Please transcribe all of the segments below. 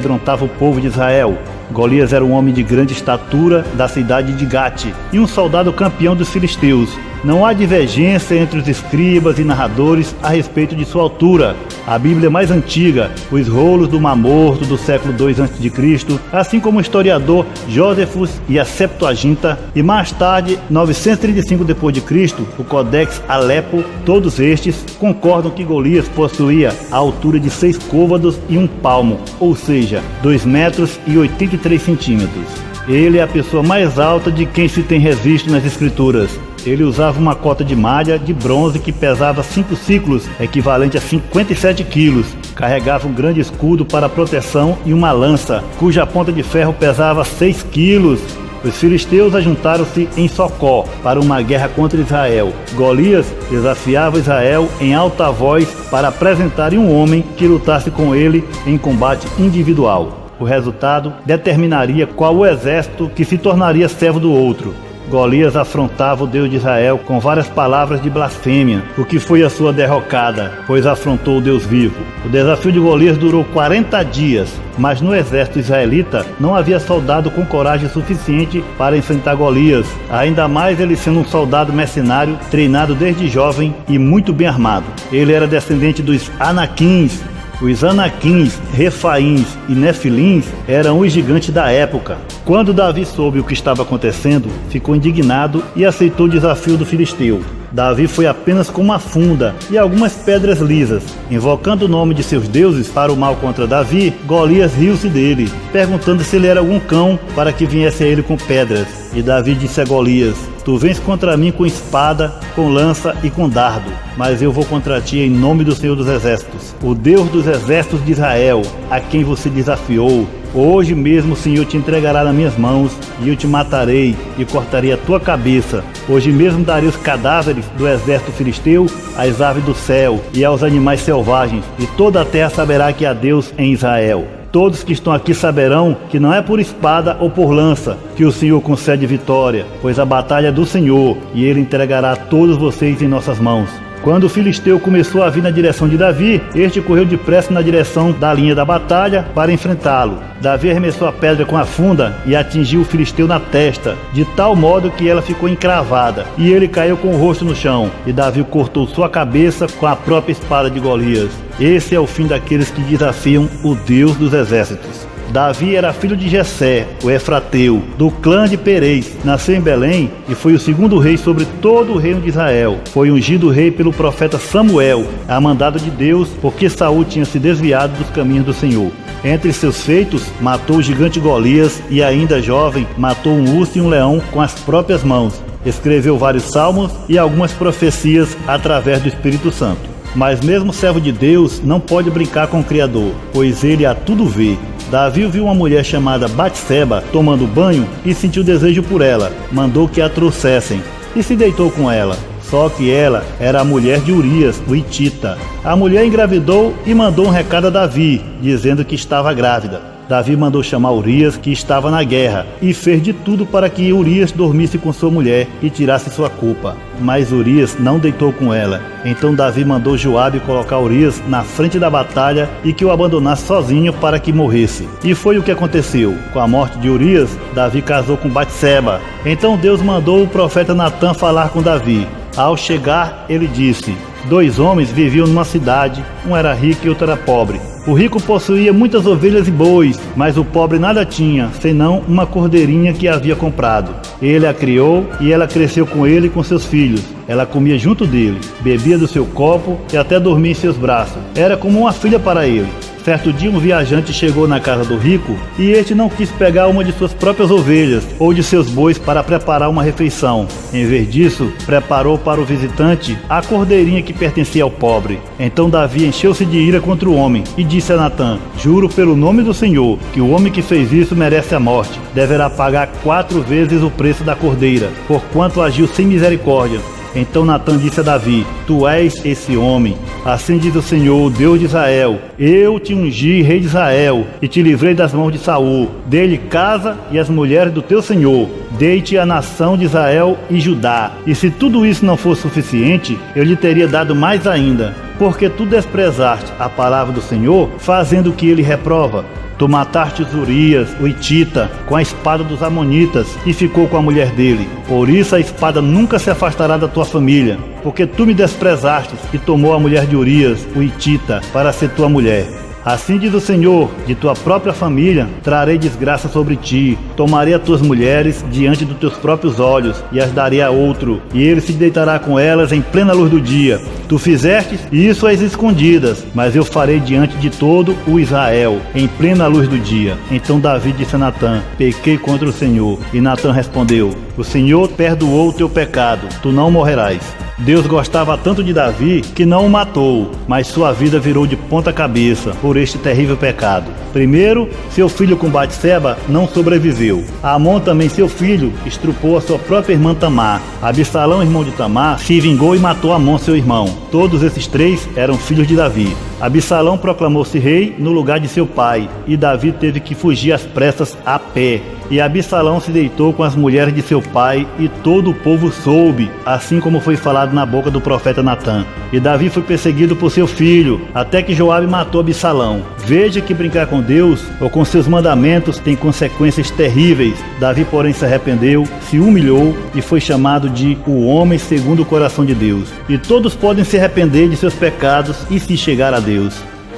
amedrontava o povo de Israel. Golias era um homem de grande estatura da cidade de Gate e um soldado campeão dos filisteus. Não há divergência entre os escribas e narradores a respeito de sua altura. A Bíblia mais antiga, os rolos do Mar Morto do século II a.C., assim como o historiador Joséfus e a Septuaginta, e mais tarde, 935 d.C., o Codex Alepo, todos estes concordam que Golias possuía a altura de 6 côvados e 1 palmo, ou seja, 2 metros e 83 centímetros. Ele é a pessoa mais alta de quem se tem registro nas escrituras. Ele usava uma cota de malha de bronze que pesava 5 ciclos, equivalente a 57 quilos. Carregava um grande escudo para proteção e uma lança, cuja ponta de ferro pesava 6 quilos. Os filisteus ajuntaram-se em Socó para uma guerra contra Israel. Golias desafiava Israel em alta voz para apresentarem um homem que lutasse com ele em combate individual. O resultado determinaria qual o exército que se tornaria servo do outro. Golias afrontava o Deus de Israel com várias palavras de blasfêmia, o que foi a sua derrocada, pois afrontou o Deus vivo. O desafio de Golias durou 40 dias, mas no exército israelita não havia soldado com coragem suficiente para enfrentar Golias, ainda mais ele sendo um soldado mercenário, treinado desde jovem e muito bem armado. Ele era descendente dos Anaquins. Os Anaquins, Refaíns e Nefilins eram os gigantes da época. Quando Davi soube o que estava acontecendo, ficou indignado e aceitou o desafio do filisteu. Davi foi apenas com uma funda e algumas pedras lisas. Invocando o nome de seus deuses para o mal contra Davi, Golias riu-se dele, perguntando se ele era algum cão para que viesse a ele com pedras. E Davi disse a Golias: Tu vens contra mim com espada, com lança e com dardo, mas eu vou contra ti em nome do Senhor dos Exércitos, o Deus dos exércitos de Israel, a quem você desafiou. Hoje mesmo o Senhor te entregará nas minhas mãos, e eu te matarei e cortarei a tua cabeça. Hoje mesmo darei os cadáveres do exército filisteu às aves do céu e aos animais selvagens, e toda a terra saberá que há Deus em Israel. Todos que estão aqui saberão que não é por espada ou por lança que o Senhor concede vitória, pois a batalha é do Senhor, e Ele entregará todos vocês em nossas mãos. Quando o filisteu começou a vir na direção de Davi, este correu depressa na direção da linha da batalha para enfrentá-lo. Davi arremessou a pedra com a funda e atingiu o filisteu na testa, de tal modo que ela ficou encravada, e ele caiu com o rosto no chão, e Davi cortou sua cabeça com a própria espada de Golias. Esse é o fim daqueles que desafiam o Deus dos exércitos. Davi era filho de Jessé, o Efrateu, do clã de Perez. Nasceu em Belém e foi o segundo rei sobre todo o reino de Israel. Foi ungido rei pelo profeta Samuel, a mandado de Deus, porque Saul tinha se desviado dos caminhos do Senhor. Entre seus feitos, matou o gigante Golias e, ainda jovem, matou um urso e um leão com as próprias mãos. Escreveu vários salmos e algumas profecias através do Espírito Santo. Mas mesmo servo de Deus não pode brincar com o Criador, pois ele a tudo vê. Davi viu uma mulher chamada Batseba tomando banho e sentiu desejo por ela. Mandou que a trouxessem e se deitou com ela. Só que ela era a mulher de Urias, o Hitita. A mulher engravidou e mandou um recado a Davi, dizendo que estava grávida. Davi mandou chamar Urias, que estava na guerra, e fez de tudo para que Urias dormisse com sua mulher e tirasse sua culpa. Mas Urias não deitou com ela. Então Davi mandou Joabe colocar Urias na frente da batalha e que o abandonasse sozinho para que morresse. E foi o que aconteceu. Com a morte de Urias, Davi casou com Batseba. Então Deus mandou o profeta Natã falar com Davi. Ao chegar, ele disse: 2 homens viviam numa cidade, um era rico e outro era pobre. O rico possuía muitas ovelhas e bois, mas o pobre nada tinha, senão uma cordeirinha que havia comprado. Ele a criou e ela cresceu com ele e com seus filhos. Ela comia junto dele, bebia do seu copo e até dormia em seus braços. Era como uma filha para ele. Certo dia um viajante chegou na casa do rico e este não quis pegar uma de suas próprias ovelhas ou de seus bois para preparar uma refeição. Em vez disso, preparou para o visitante a cordeirinha que pertencia ao pobre. Então Davi encheu-se de ira contra o homem e disse a Natã: Juro pelo nome do Senhor que o homem que fez isso merece a morte. Deverá pagar 4 vezes o preço da cordeira, porquanto agiu sem misericórdia. Então Natã disse a Davi: Tu és esse homem. Assim diz o Senhor, o Deus de Israel: Eu te ungi rei de Israel e te livrei das mãos de Saul. Dei-lhe casa e as mulheres do teu senhor. Dei-te a nação de Israel e Judá. E se tudo isso não fosse suficiente, eu lhe teria dado mais ainda. Porque tu desprezaste a palavra do Senhor, fazendo o que ele reprova. Tu mataste Urias, o Hitita, com a espada dos Amonitas e ficou com a mulher dele. Por isso a espada nunca se afastará da tua família, porque tu me desprezaste e tomou a mulher de Urias, o Hitita, para ser tua mulher. Assim diz o Senhor, de tua própria família trarei desgraça sobre ti, tomarei as tuas mulheres diante dos teus próprios olhos e as darei a outro, e ele se deitará com elas em plena luz do dia. Tu fizestes isso às escondidas, mas eu farei diante de todo o Israel, em plena luz do dia. Então Davi disse a Natã: pequei contra o Senhor. E Natã respondeu: o Senhor perdoou o teu pecado, tu não morrerás. Deus gostava tanto de Davi que não o matou, mas sua vida virou de ponta cabeça por este terrível pecado. Primeiro, seu filho com Batseba não sobreviveu. Amon também, seu filho, estrupou a sua própria irmã Tamar. Absalão, irmão de Tamar, se vingou e matou Amon, seu irmão. Todos esses três eram filhos de Davi. Absalão proclamou-se rei no lugar de seu pai, e Davi teve que fugir às pressas a pé. E Absalão se deitou com as mulheres de seu pai, e todo o povo soube, assim como foi falado na boca do profeta Natã. E Davi foi perseguido por seu filho, até que Joabe matou Absalão. Veja que brincar com Deus ou com seus mandamentos tem consequências terríveis. Davi, porém, se arrependeu, se humilhou e foi chamado de o homem segundo o coração de Deus. E todos podem se arrepender de seus pecados e se chegar a Deus.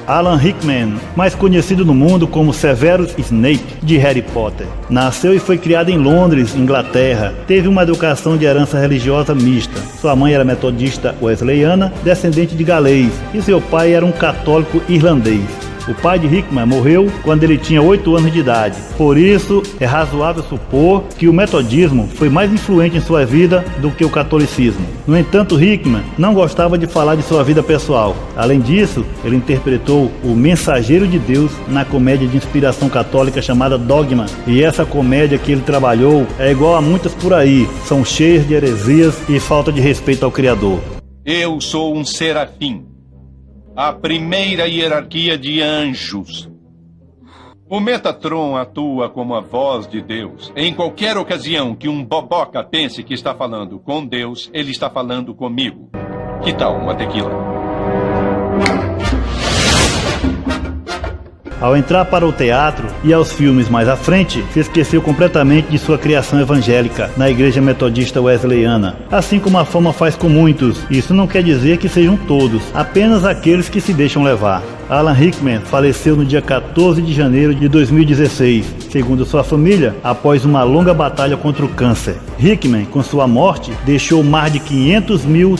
Alan Rickman, mais conhecido no mundo como Severus Snape, de Harry Potter. Nasceu e foi criado em Londres, Inglaterra. Teve uma educação de herança religiosa mista. Sua mãe era metodista wesleyana, descendente de galês, e seu pai era um católico irlandês. O pai de Hickman morreu quando ele tinha 8 anos de idade. Por isso, é razoável supor que o metodismo foi mais influente em sua vida do que o catolicismo. No entanto, Hickman não gostava de falar de sua vida pessoal. Além disso, ele interpretou o Mensageiro de Deus na comédia de inspiração católica chamada Dogma. E essa comédia que ele trabalhou é igual a muitas por aí. São cheias de heresias e falta de respeito ao Criador. Eu sou um serafim, a primeira hierarquia de anjos. O Metatron atua como a voz de Deus. Em qualquer ocasião que um boboca pense que está falando com Deus, ele está falando comigo. Que tal uma tequila? Ao entrar para o teatro e aos filmes mais à frente, se esqueceu completamente de sua criação evangélica na Igreja Metodista Wesleyana, assim como a fama faz com muitos. Isso não quer dizer que sejam todos, apenas aqueles que se deixam levar. Alan Rickman faleceu no dia 14 de janeiro de 2016, segundo sua família, após uma longa batalha contra o câncer. Rickman, com sua morte, deixou mais de $500 mil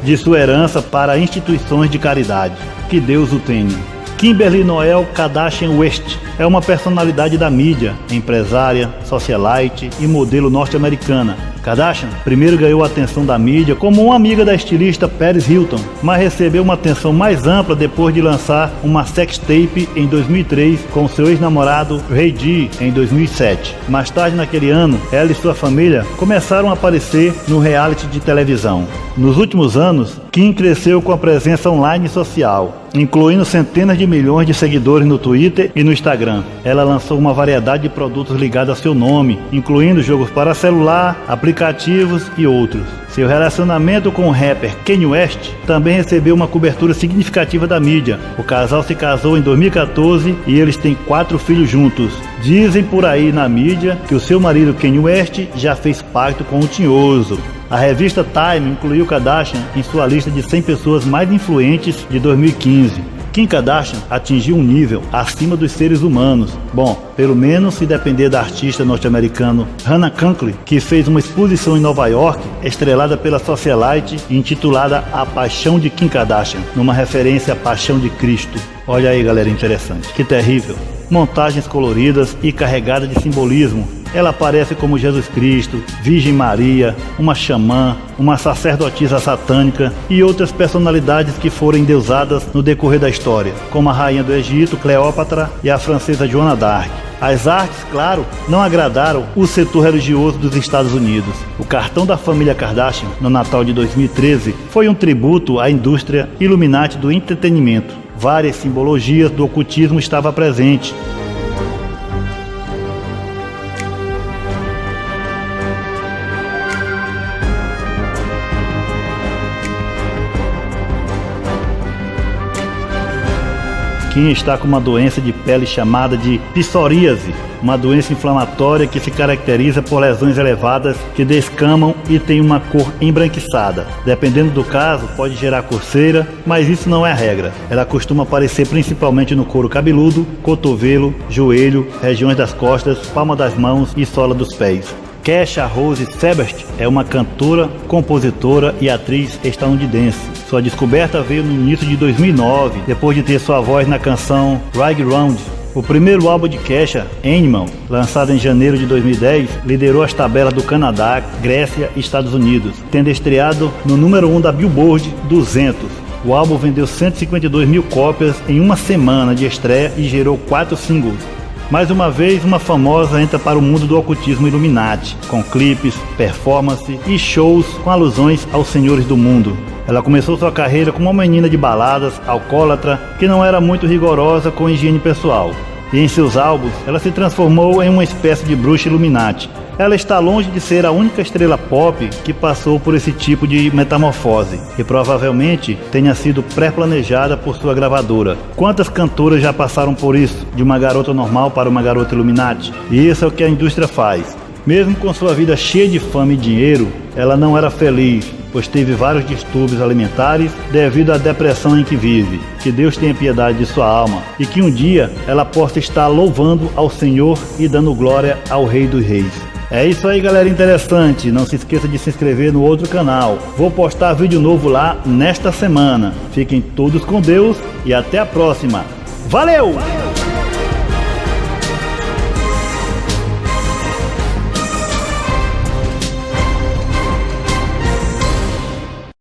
de sua herança para instituições de caridade. Que Deus o tenha. Kimberly Noel Kardashian West é uma personalidade da mídia, empresária, socialite e modelo norte-americana. Kardashian primeiro ganhou a atenção da mídia como uma amiga da estilista Paris Hilton, mas recebeu uma atenção mais ampla depois de lançar uma sextape em 2003 com seu ex-namorado Ray J em 2007. Mais tarde naquele ano, ela e sua família começaram a aparecer no reality de televisão. Nos últimos anos, Kim cresceu com a presença online e social, incluindo centenas de milhões de seguidores no Twitter e no Instagram. Ela lançou uma variedade de produtos ligados a seu nome, incluindo jogos para celular, aplicativos e outros. Seu relacionamento com o rapper Kanye West também recebeu uma cobertura significativa da mídia. O casal se casou em 2014 e eles têm 4 filhos juntos. Dizem por aí na mídia que o seu marido Kanye West já fez pacto com o tinhoso. A revista Time incluiu Kardashian em sua lista de 100 pessoas mais influentes de 2015. Kim Kardashian atingiu um nível acima dos seres humanos. Bom, pelo menos se depender da artista norte-americana Hannah Conklin, que fez uma exposição em Nova York, estrelada pela socialite e intitulada A Paixão de Kim Kardashian, numa referência à Paixão de Cristo. Olha aí, galera, interessante. Que terrível. Montagens coloridas e carregadas de simbolismo. Ela aparece como Jesus Cristo, Virgem Maria, uma xamã, uma sacerdotisa satânica e outras personalidades que foram endeusadas no decorrer da história, como a rainha do Egito, Cleópatra, e a francesa Joana d'Arc. As artes, claro, não agradaram o setor religioso dos Estados Unidos. O cartão da família Kardashian, no Natal de 2013, foi um tributo à indústria Illuminati do entretenimento. Várias simbologias do ocultismo estavam presentes. Kim está com uma doença de pele chamada de psoríase, uma doença inflamatória que se caracteriza por lesões elevadas que descamam e tem uma cor embranquiçada. Dependendo do caso, pode gerar coceira, mas isso não é a regra. Ela costuma aparecer principalmente no couro cabeludo, cotovelo, joelho, regiões das costas, palma das mãos e sola dos pés. Kesha Rose Sebert é uma cantora, compositora e atriz estadunidense. Sua descoberta veio no início de 2009, depois de ter sua voz na canção Ride Round. O primeiro álbum de Kesha, Animal, lançado em janeiro de 2010, liderou as tabelas do Canadá, Grécia e Estados Unidos, tendo estreado no número 1 da Billboard 200. O álbum vendeu 152 mil cópias em uma semana de estreia e gerou 4 singles. Mais uma vez, uma famosa entra para o mundo do ocultismo Illuminati, com clipes, performance e shows com alusões aos senhores do mundo. Ela começou sua carreira como uma menina de baladas, alcoólatra, que não era muito rigorosa com higiene pessoal. E em seus álbuns, ela se transformou em uma espécie de bruxa Illuminati. Ela está longe de ser a única estrela pop que passou por esse tipo de metamorfose, e provavelmente tenha sido pré-planejada por sua gravadora. Quantas cantoras já passaram por isso, de uma garota normal para uma garota Illuminati? E isso é o que a indústria faz. Mesmo com sua vida cheia de fama e dinheiro, ela não era feliz, pois teve vários distúrbios alimentares devido à depressão em que vive. Que Deus tenha piedade de sua alma e que um dia ela possa estar louvando ao Senhor e dando glória ao Rei dos Reis. É isso aí, galera interessante. Não se esqueça de se inscrever no outro canal. Vou postar vídeo novo lá nesta semana. Fiquem todos com Deus e até a próxima. Valeu!